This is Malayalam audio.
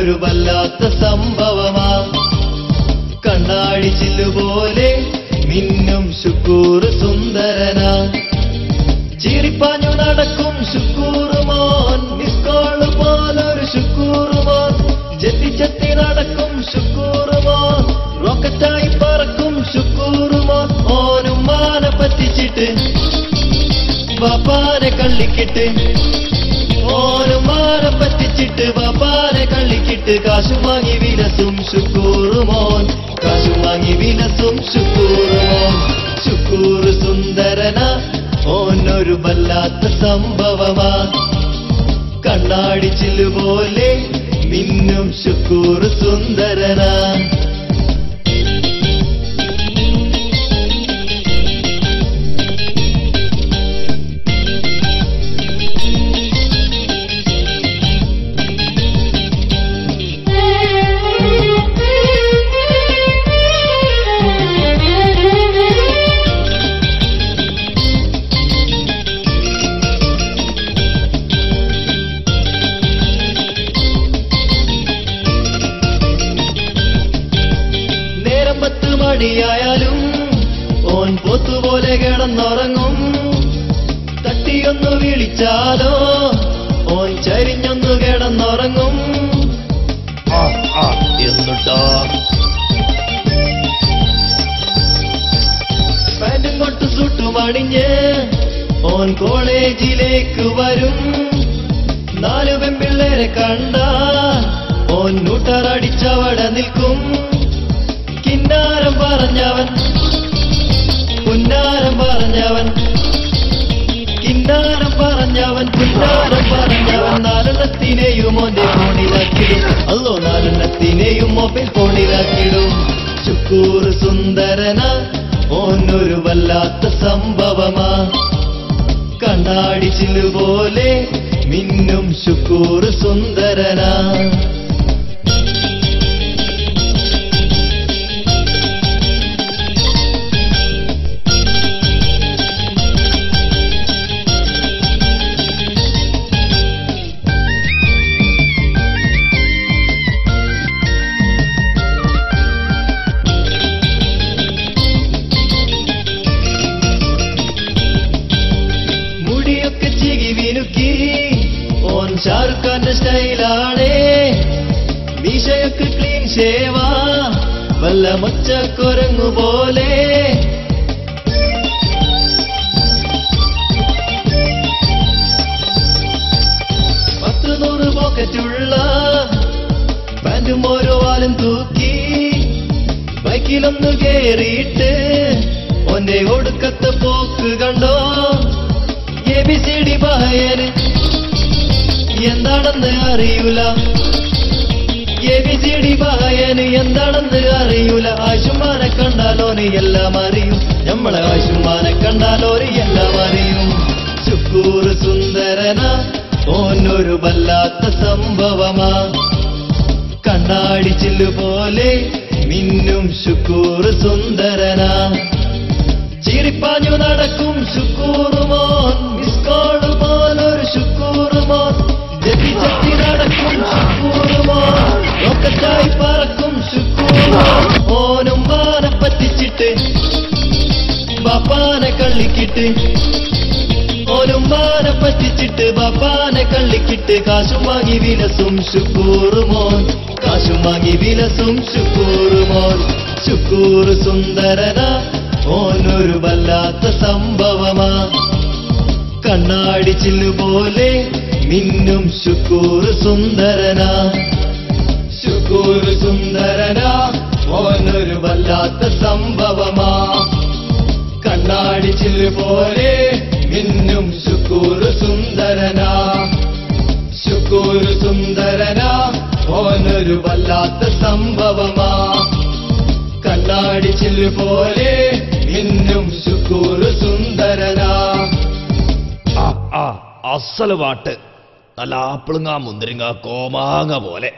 ഓനൊരു വല്ലാത്ത സംഭവമാ. കണ്ണാടി ചില്ലുപോലെ മിന്നും ശുക്കൂർ സുന്ദരനാ. ചീറിപ്പാഞ്ഞു നടക്കും ശുക്കൂർ മോൻ, മിസ്കോള് പോലൊരു ശുക്കൂർ മോൻ. ചെത്തി നടക്കും ശുക്കൂർ മോൻ, റോക്കറ്റായി പറക്കും ശുക്കൂർ മോൻ. ഓനും മാനെ പറ്റിച്ചിട്ട് ബാപ്പാനെ കള്ളിക്കിട്ട്, ഓനും മാനെ പറ്റിച്ചിട്ട് ബാപ്പാനെ കള്ളിക്കിട്ട്. കാശു വാങ്ങി വിലസും ശുക്കൂർ മോൻ, കാശു വാങ്ങി വിലസും ശുക്കൂർ മോൻ. ശുക്കൂർ സുന്ദരനാ, ഓനൊരു വല്ലാത്ത സംഭവമാ. കണ്ണാടി ചില്ലുപോലെ മിന്നും ശുക്കൂർ സുന്ദരനാ. മണിയായാലും ഓൻ പോത്തുപോലെ കിടന്നുറങ്ങും. തട്ടിയൊന്നു വിളിച്ചാലോ ഓൻ ചരിഞ്ഞൊന്നു കിടന്നുറങ്ങും. എന്നിട്ടോ പാന്റും കൊട്ടു സൂട്ടും അണിഞ്ഞ് ഓൻ കോളേജിലേക്ക് വരും. 4 പെൺപിള്ളേരെ കണ്ട ഓൻ നൂട്ടറടിച്ചവിടെ നിൽക്കും. കിന്നാരം പറഞ്ഞവൻ, പുന്നാരം പറഞ്ഞവൻ, കിന്നാരം പറഞ്ഞവൻ, പുന്നാരം പറഞ്ഞവൻ. 4 ഓന്റെ ഫോണിലാക്കിടും. അല്ലോ 4 മൊബൈൽ ഫോണിലാക്കിടും. ശുക്കൂർ സുന്ദരനാ, ഓനൊരു വല്ലാത്ത സംഭവമാ. കണ്ണാടി ചില്ലുപോലെ മിന്നും ശുക്കൂർ സുന്ദരനാ. ഓൻ ഷാറുഖ് ഖാന്റെ സ്റ്റൈലാണേ. മീശയൊക്കെ ക്ലീൻ ഷേവാ, വല്ല മൊച്ചക്കൊരങ്ങു പോലെ. പത്ത് 100 പോക്കറ്റുള്ള പാന്റും ഓരോ വാലും തൂക്കി ബൈക്കിലൊന്നു കേറിയിട്ട് ഓന്റെ ഒടുക്കത്തെ പോക്ക് കണ്ടോ. ABCD വായന എന്താണെന്ന് അറിയൂല, ABCD വായന എന്താണെന്ന് അറിയൂല. ആശുമാനെ കണ്ടാലോന് എല്ലാം അറിയും, നമ്മളെ ആശുമാനെ കണ്ടാലോന് എല്ലാം അറിയും. ശുക്കൂർ സുന്ദരനാ, ഓനൊരു വല്ലാത്ത സംഭവമാ. കണ്ണാടി ചില്ലുപോലെ മിന്നും ശുക്കൂർ സുന്ദരനാ. ചീറിപ്പാഞ്ഞു നടക്കും ശുക്കൂർ മോൻ, മിസ്കോള് പോലൊരു ശുക്കൂർ മോൻ. ചെത്തി നടക്കും ശുക്കൂർ മോൻ, റോക്കറ്റായി പറക്കും ശുക്കൂർ മോൻ. ഓനും മാനെ പറ്റിച്ചിട്ട് ബാപ്പാനെ കള്ളിക്കിട്ട്, ഓനും മാനെ പറ്റിച്ചിട്ട് ബാപ്പാനെ കള്ളിക്കിട്ട്. കാശും വാങ്ങി വിലസും ശുക്കൂർ മോൻ, കാശും വാങ്ങി വിലസും ശുക്കൂർ മോൻ. ശുക്കൂർ സുന്ദരനാ, ഓനൊരു വല്ലാത്ത സംഭവമാ. കണ്ണാടി ചില്ലുപോലെ മിന്നും ശുക്കൂർ സുന്ദരനാ. ശുക്കൂർ സുന്ദരനാ, ഓനൊരു വല്ലാത്ത സംഭവമാ. കണ്ണാടി ചില്ലുപോലെ മിന്നും ശുക്കൂർ സുന്ദരനാ. ശുക്കൂർ സുന്ദരനാ, ഓനൊരു വല്ലാത്ത സംഭവമാ. കണ്ണാടി ചില്ലുപോലെ മിന്നും ശുക്കൂർ സുന്ദരനാ. അസല് പാട്ട്, നല്ല ആപ്പിളുങ്ങ മുന്തിരിങ്ങ കോമാങ്ങ പോലെ.